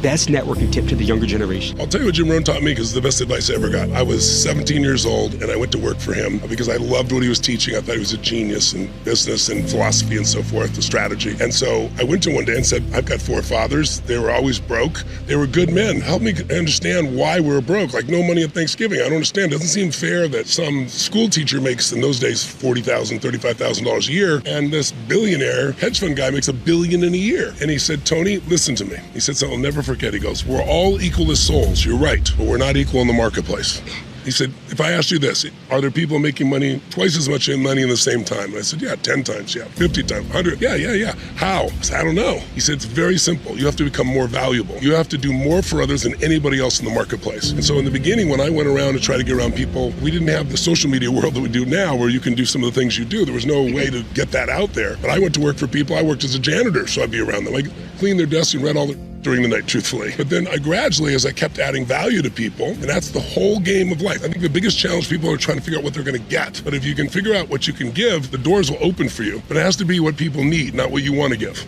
best networking tip to the younger generation? I'll tell you what Jim Rohn taught me, because it's the best advice I ever got. I was 17 years old and I went to work for him because I loved what he was teaching. I thought he was a genius in business and philosophy and so forth, the strategy. And so I went to him one day and said, I've got 4 fathers. They were always broke. They were good men. Help me understand why we're broke. Like, no money at Thanksgiving. I don't understand. It doesn't seem fair that some school teacher makes, in those days, $40,000, $35,000 a year, and this billionaire hedge fund guy makes $1 billion in a year. And he said, Tony, listen to me. He said something I'll never forget. He goes, we're all equal as souls. You're right, but we're not equal in the marketplace. He said, if I asked you this, are there people making money, twice as much money in the same time? And I said, yeah, 10 times, yeah, 50 times, 100, yeah. How? I said, I don't know. He said, it's very simple. You have to become more valuable. You have to do more for others than anybody else in the marketplace. And so in the beginning, when I went around to try to get around people, we didn't have the social media world that we do now, where you can do some of the things you do. There was no way to get that out there. But I went to work for people. I worked as a janitor, so I'd be around them. I cleaned their desks and read all the during the night, truthfully. But then I gradually, as I kept adding value to people, and that's the whole game of life. I think the biggest challenge, people are trying to figure out what they're going to get. But if you can figure out what you can give, the doors will open for you. But it has to be what people need, not what you want to give.